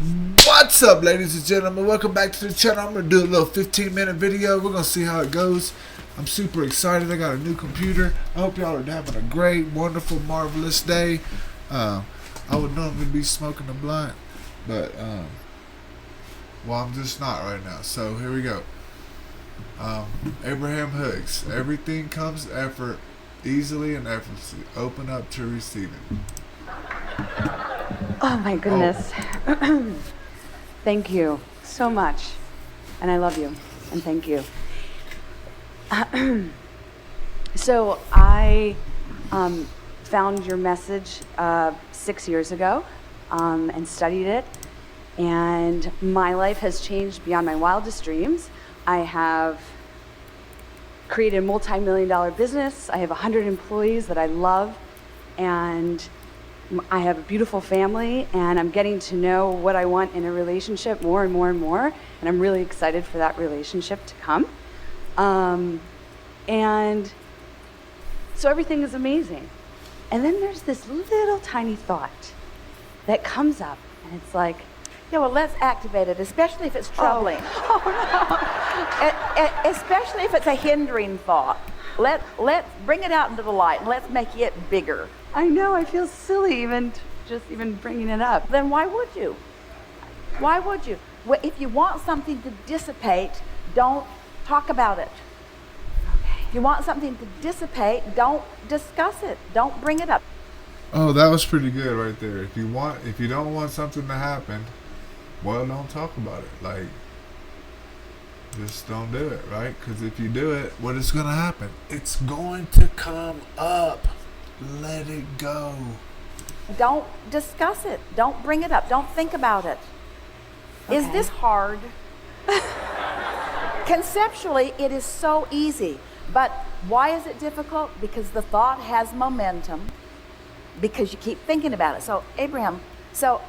What's up, ladies and gentlemen? Welcome back to the channel. I'm going to do a little 15-minute video. We're going to see how it goes. I'm super excited. I got a new computer. I hope y'all are having a great, wonderful, marvelous day. I would normally be smoking a blunt, but well, I'm just not right now. So here we go. Abraham Hicks. Everything comes to effort easily and effortlessly. Open up to receiving. Oh my goodness. Oh. Thank you so much. And I love you. And thank you. So I found your message 6 years ago and studied it. And my life has changed beyond my wildest dreams. I have created a multi-million-dollar business. I have 100 employees that I love. And I have a beautiful family, and I'm getting to know what I want in a relationship more and more and more, and I'm really excited for that relationship to come. And so everything is amazing. And then there's this little tiny thought that comes up, and it's like, yeah, well, let's activate it, especially if it's troubling. Especially if it's a hindering thought. Let's bring it out into the light, and let's make it bigger. I know, I feel silly even bringing it up. Then why would you? Why would you? Well, if you want something to dissipate, don't talk about it. Okay. If you want something to dissipate, don't discuss it. Don't bring it up. Oh, that was pretty good right there. If you don't want something to happen, well, don't talk about it. Like, just don't do it, right? Because if you do it, what is going to happen? It's going to come up. Let it go. Don't discuss it. Don't bring it up. Don't think about it. Okay. Is this hard? Conceptually, it is so easy. But why is it difficult? Because the thought has momentum. Because you keep thinking about it. So, Abraham, the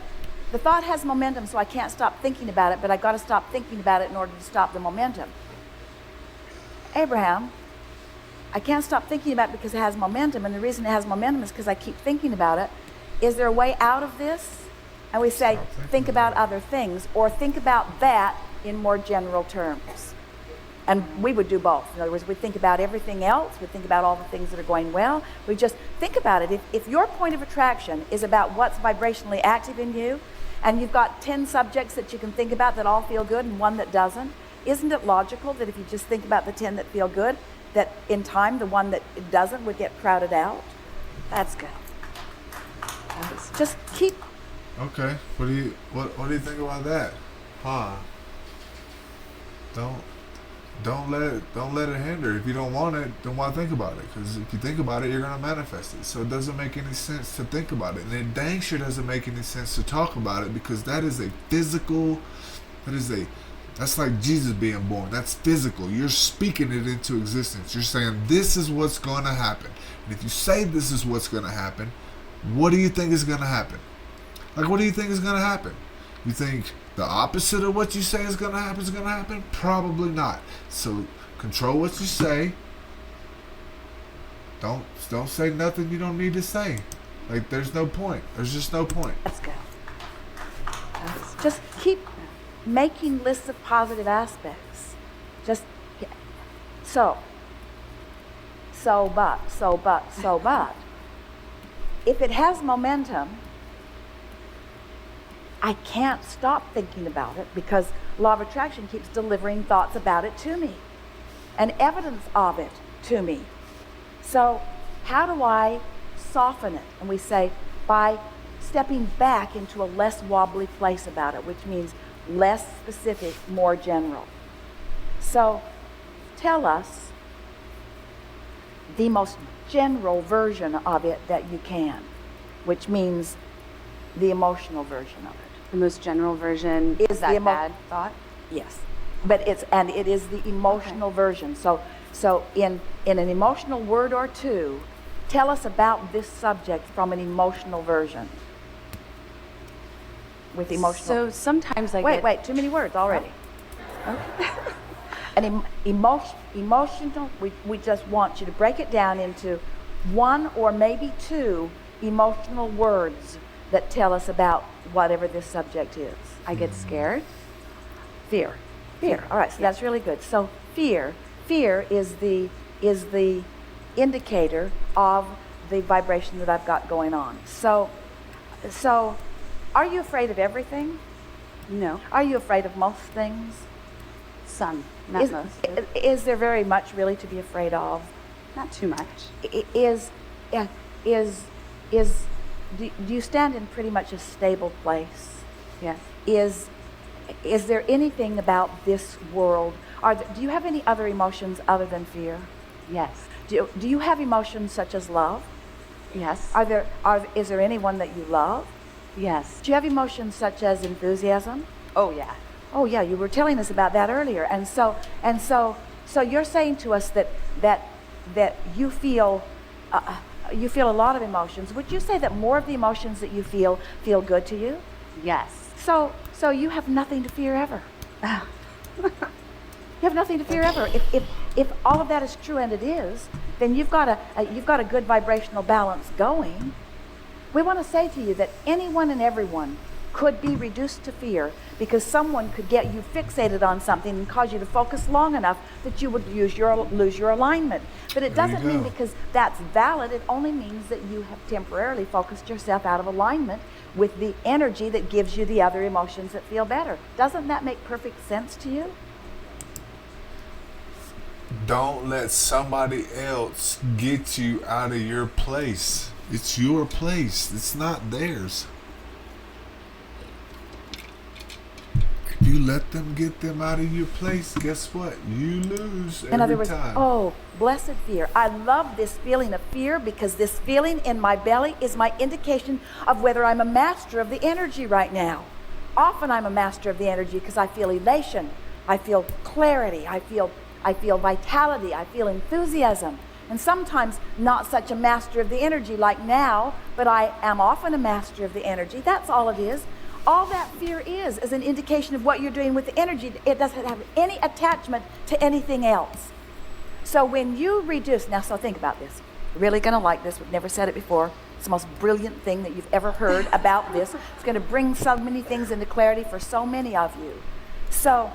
thought has momentum, so I can't stop thinking about it, but I got to stop thinking about it in order to stop the momentum. Abraham, I can't stop thinking about it because it has momentum, and the reason it has momentum is because I keep thinking about it. Is there a way out of this? And we say, think about other things, or think about that in more general terms. And we would do both. In other words, we think about everything else. We think about all the things that are going well. We just think about it. If your point of attraction is about what's vibrationally active in you, and you've got 10 subjects that you can think about that all feel good and one that doesn't, isn't it logical that if you just think about the 10 that feel good, that in time the one that doesn't would get crowded out? That's good. Just keep. Okay. What do you think about that? Huh? Don't let it hinder. If you don't want it, then why think about it? Because if you think about it, you're gonna manifest it. So it doesn't make any sense to think about it, and it dang sure doesn't make any sense to talk about it, because that is a physical. That's like Jesus being born. That's physical. You're speaking it into existence. You're saying this is what's going to happen. And if you say this is what's going to happen, what do you think is going to happen? Like, what do you think is going to happen? You think the opposite of what you say is going to happen is going to happen? Probably not. So control what you say. Don't say nothing you don't need to say. Like, there's no point. There's just no point. Let's go. Just keep making lists of positive aspects. Just but. If it has momentum, I can't stop thinking about it because law of attraction keeps delivering thoughts about it to me and evidence of it to me. So how do I soften it? And we say by stepping back into a less wobbly place about it, which means less specific, more general. So tell us the most general version of it that you can, which means the emotional version of it. The most general version Is that the bad thought? Yes, but it is the emotional version. So in an emotional word or two, tell us about this subject from an emotional version. With emotional. So sometimes I Wait, too many words already. Okay. An emotional, we just want you to break it down into one or maybe two emotional words that tell us about whatever this subject is? I get scared. Fear. Fear. All right, so that's really good. So fear is the indicator of the vibration that I've got going on. So are you afraid of everything? No. Are you afraid of most things? Some, not most. Is there very much really to be afraid of? Not too much. Do you stand in pretty much a stable place? Yes. Is there anything about this world? Do you have any other emotions other than fear? Yes. Do you have emotions such as love? Yes. Is there anyone that you love? Yes. Do you have emotions such as enthusiasm? Oh, yeah. Oh yeah, you were telling us about that earlier. And so you're saying to us that you feel a lot of emotions. Would you say that more of the emotions that you feel good to you? Yes. So you have nothing to fear ever. You have nothing to fear ever. If all of that is true, and it is, then you've got a good vibrational balance going. We want to say to you that anyone and everyone could be reduced to fear because someone could get you fixated on something and cause you to focus long enough that you would lose your alignment. But it doesn't mean because that's valid. It only means that you have temporarily focused yourself out of alignment with the energy that gives you the other emotions that feel better. Doesn't that make perfect sense to you? Don't let somebody else get you out of your place. It's your place. It's not theirs. If you let them get them out of your place, guess what? You lose In other every words, time. oh, blessed fear. I love this feeling of fear because this feeling in my belly is my indication of whether I'm a master of the energy right now. Often I'm a master of the energy because I feel elation, I feel clarity, I feel vitality, I feel enthusiasm. And sometimes not such a master of the energy like now, but I am often a master of the energy. That's all it is. All that fear is an indication of what you're doing with the energy. It doesn't have any attachment to anything else. So when you reduce, now so think about this. You're really going to like this. We've never said it before. It's the most brilliant thing that you've ever heard about this. It's going to bring so many things into clarity for so many of you. So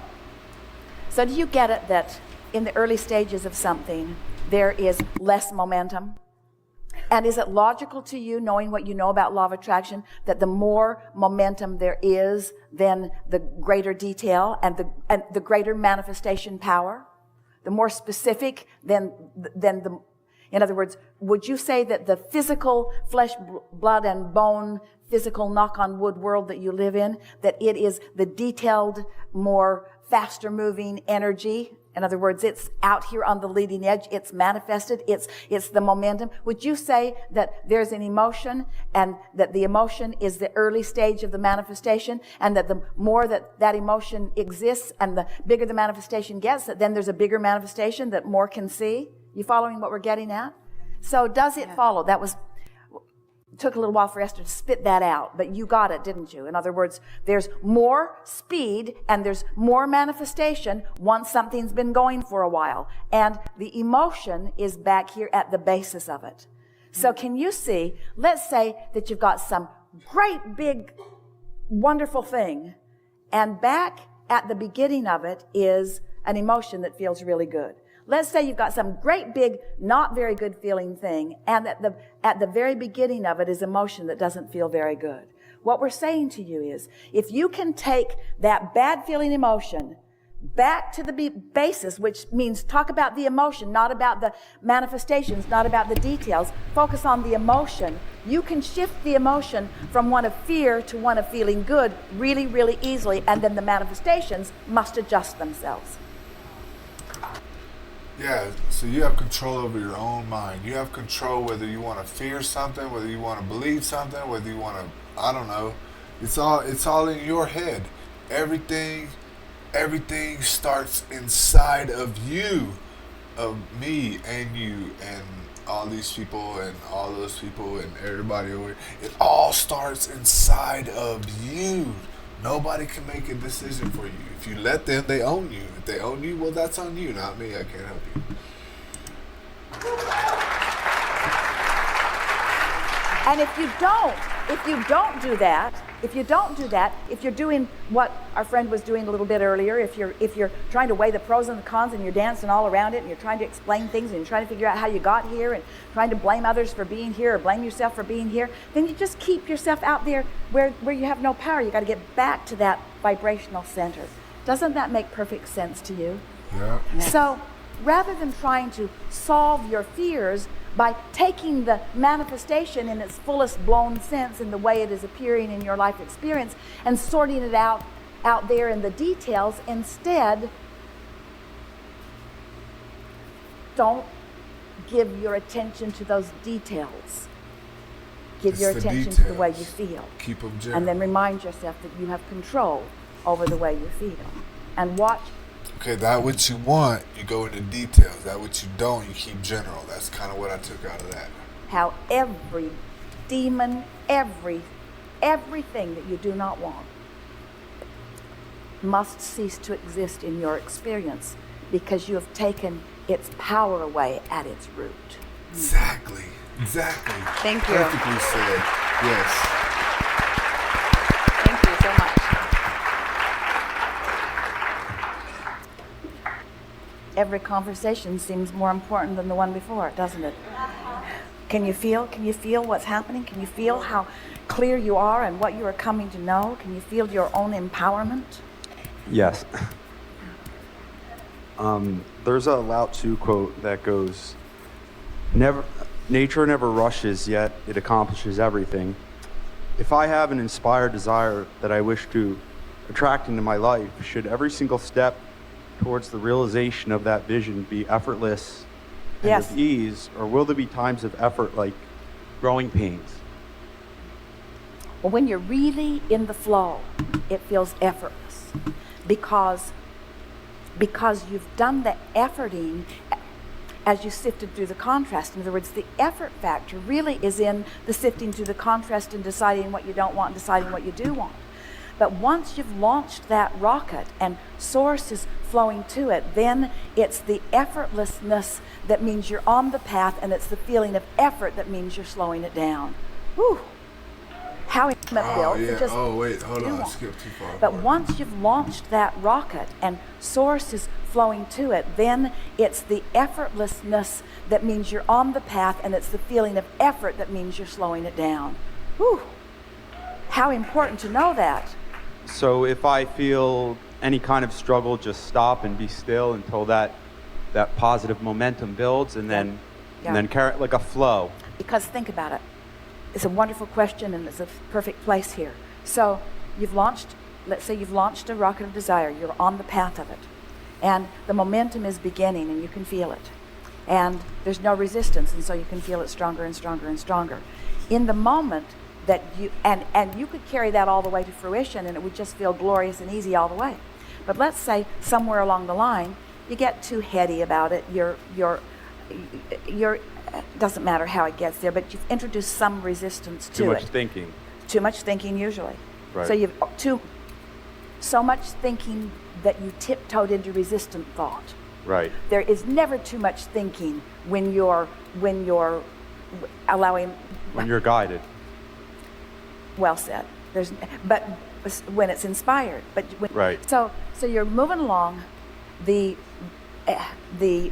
do you get it that in the early stages of something, there is less momentum? And is it logical to you, knowing what you know about law of attraction, that the more momentum there is, then the greater detail and the greater manifestation power? The more specific, then the... In other words, would you say that the physical flesh, blood, and bone, physical knock-on-wood world that you live in, that it is the detailed, more faster-moving energy? In other words, it's out here on the leading edge. It's manifested. It's the momentum. Would you say that there's an emotion and that the emotion is the early stage of the manifestation, and that the more that emotion exists and the bigger the manifestation gets, that then there's a bigger manifestation that more can see? You following what we're getting at? So does it follow? That took a little while for Esther to spit that out, but you got it, didn't you? In other words, there's more speed and there's more manifestation once something's been going for a while. And the emotion is back here at the basis of it. So can you see, let's say that you've got some great big wonderful thing, and back at the beginning of it is an emotion that feels really good. Let's say you've got some great big, not very good feeling thing, and at the very beginning of it is emotion that doesn't feel very good. What we're saying to you is, if you can take that bad feeling emotion back to the basis, which means talk about the emotion, not about the manifestations, not about the details, focus on the emotion, you can shift the emotion from one of fear to one of feeling good really, really easily, and then the manifestations must adjust themselves. Yeah, so you have control over your own mind. You have control whether you want to fear something, whether you want to believe something, whether you want to, I don't know. It's all in your head. Everything starts inside of you, of me and you and all these people and all those people and everybody over here. It all starts inside of you. Nobody can make a decision for you. If you let them, they own you. If they own you, well, that's on you, not me. I can't help you. And if you don't if you don't do that, if you're doing what our friend was doing a little bit earlier, if you're trying to weigh the pros and the cons and you're dancing all around it and you're trying to explain things and you're trying to figure out how you got here and trying to blame others for being here or blame yourself for being here, then you just keep yourself out there where you have no power. You got to get back to that vibrational center. Doesn't that make perfect sense to you? Yeah. So rather than trying to solve your fears by taking the manifestation in its fullest blown sense in the way it is appearing in your life experience and sorting it out there in the details, instead, don't give your attention to those details. Give It's your the attention to the way you details. feel. Keep them general. And then remind yourself that you have control over the way you feel. And watch. Okay, that what you want, you go into details. That what you don't, you keep general. That's kind of what I took out of that. How every demon, everything that you do not want must cease to exist in your experience because you have taken its power away at its root. Exactly. Thank you. Perfectly said. Yes. Thank you so much. Every conversation seems more important than the one before, doesn't it? Can you feel what's happening? Can you feel how clear you are and what you are coming to know? Can you feel your own empowerment? Yes. There's a Lao Tzu quote that goes, nature never rushes, yet it accomplishes everything. If I have an inspired desire that I wish to attract into my life, should every single step towards the realization of that vision be effortless and Yes. with ease, or will there be times of effort like growing pains? Well, when you're really in the flow, it feels effortless because you've done the efforting as you sifted through the contrast. In other words, the effort factor really is in the sifting through the contrast and deciding what you don't want and deciding what you do want. But once you've launched that rocket and source is flowing to it, then it's the effortlessness that means you're on the path, and it's the feeling of effort that means you're slowing it down. Whew. How intimate, Bill. Oh, to yeah. just Oh, wait. Hold do on. I one. skipped too far. But once you've launched that rocket and source is flowing to it, then it's the effortlessness that means you're on the path, and it's the feeling of effort that means you're slowing it down. Whew. How important to know that. So if I feel any kind of struggle, just stop and be still until that positive momentum builds, and then Yeah. and then carry it like a flow. Because think about it. It's a wonderful question, and it's a perfect place here. So let's say you've launched a rocket of desire. You're on the path of it. And the momentum is beginning, and you can feel it. And there's no resistance, and so you can feel it stronger and stronger and stronger. In the moment that and you could carry that all the way to fruition, and it would just feel glorious and easy all the way. But let's say somewhere along the line, you get too heady about it. Doesn't matter how it gets there, but you've introduced some resistance to Too much it. thinking. Too much thinking usually. Right. So you've so much thinking that you tiptoed into resistant thought. Right. There is never too much thinking when you're allowing. When you're guided. Well said. But when it's inspired. But Right. So you're moving along. The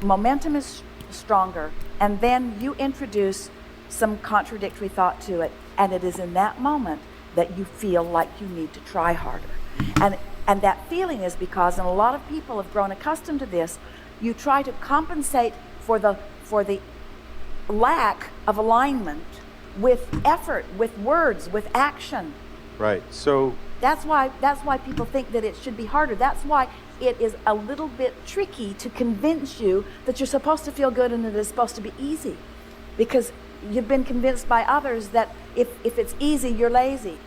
momentum is stronger, and then you introduce some contradictory thought to it, and it is in that moment that you feel like you need to try harder. And that feeling is because, and a lot of people have grown accustomed to this, you try to compensate for the lack of alignment with effort, with words, with action. Right. So That's why people think that it should be harder. That's why it is a little bit tricky to convince you that you're supposed to feel good and it is supposed to be easy. Because you've been convinced by others that if it's easy, you're lazy.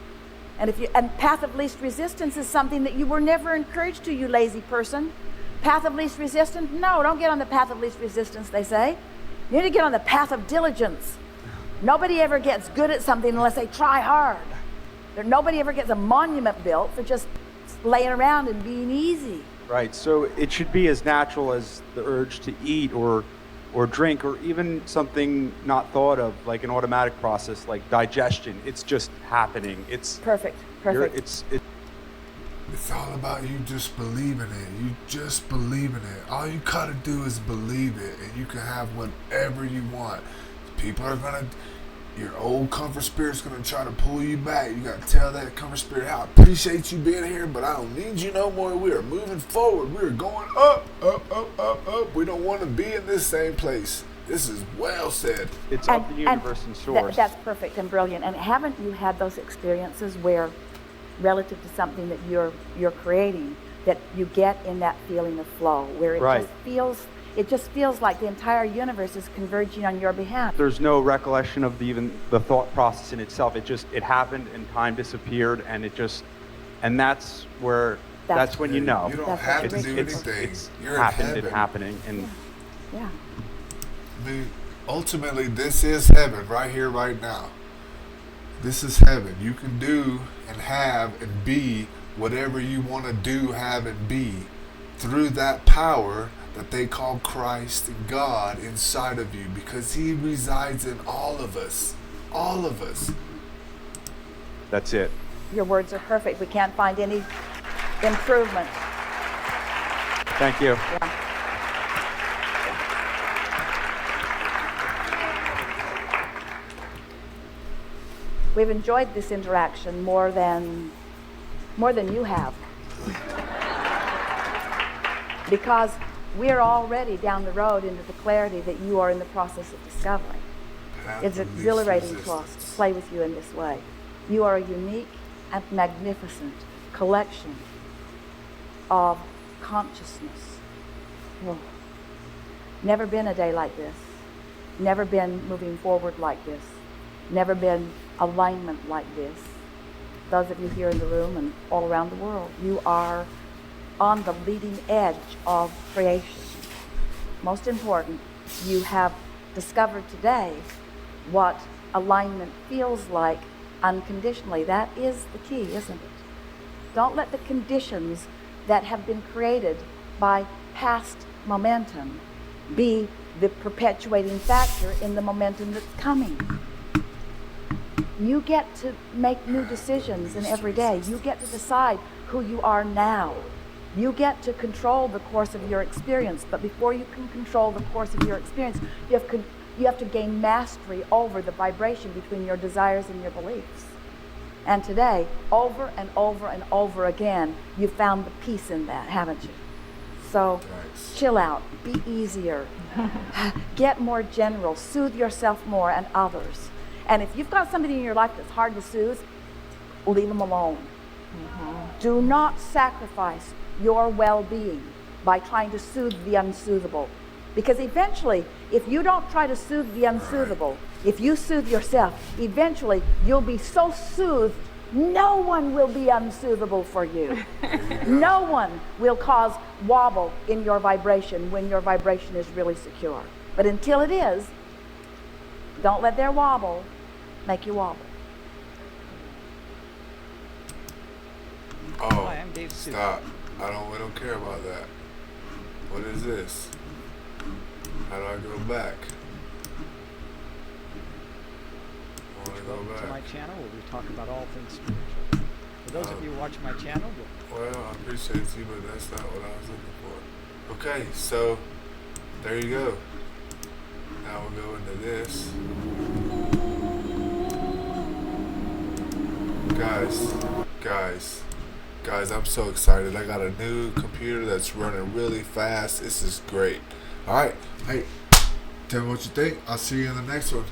And path of least resistance is something that you were never encouraged to, you lazy person. Path of least resistance? No, don't get on the path of least resistance, they say. You need to get on the path of diligence. Nobody ever gets good at something unless they try hard. Nobody ever gets a monument built for just laying around and being easy. right. So it should be as natural as the urge to eat or or drink, or even something not thought of, like an automatic process like digestion. It's just happening. It's Perfect. it's It's all about you just believing it. You just believing it. All you gotta do is believe it, and you can have whatever you want. People are gonna, your old comfort spirit's gonna try to pull you back. You gotta tell that comfort spirit, I appreciate you being here, but I don't need you no more. We are moving forward. We are going up, up, up, up, up. We don't want to be in this same place. This is well said. it's of the universe and source. That's perfect and brilliant. And haven't you had those experiences where, relative to something that you're creating, that you get in that feeling of flow, where it just feels like the entire universe is converging on your behalf. There's no recollection of even the thought process in itself. It happened and time disappeared, and that's when you know. You don't That's have what to it do is. anything. It's You're in happened heaven. and happening, and Yeah. I mean, ultimately, this is heaven right here, right now. This is heaven. You can do and have and be whatever you want to do, have, and be through that power that they call Christ and God inside of you, because He resides in all of us. All of us. that's it. Your words are perfect. We can't find any improvement. Thank you. Yeah. We've enjoyed this interaction more than you have. Because we're already down the road into the clarity that you are in the process of discovering. It's exhilarating to us to play with you in this way. You are a unique and magnificent collection of consciousness. Oh. Never been a day like this. Never been moving forward like this. Never been alignment like this. Those of you here in the room and all around the world, you are on the leading edge of creation. Most important, you have discovered today what alignment feels like unconditionally. That is the key, isn't it? Don't let the conditions that have been created by past momentum be the perpetuating factor in the momentum that's coming. You get to make new decisions in every day. You get to decide who you are now. You get to control the course of your experience, but before you can control the course of your experience, you have to gain mastery over the vibration between your desires and your beliefs. And today, over and over and over again, you've found the peace in that, haven't you? So chill out, be easier, get more general, soothe yourself more and others. And if you've got somebody in your life that's hard to soothe, leave them alone. Do not sacrifice your well-being by trying to soothe the unsoothable. Because eventually, if you don't try to soothe the unsoothable, if you soothe yourself, eventually you'll be so soothed, no one will be unsoothable for you. No one will cause wobble in your vibration when your vibration is really secure. But until it is, don't let their wobble make you wobble. Oh, Hi, I'm Dave Sue. stop. We don't care about that. What is this? How do I go back? I want to go Welcome to my back. channel where we talk about all things spiritual. For those of you watching my channel, Well, I appreciate you, but that's not what I was looking for. Okay, so there you go. Now we'll go into this. Guys, I'm so excited. I got a new computer that's running really fast. This is great. All right. Hey, tell me what you think. I'll see you in the next one.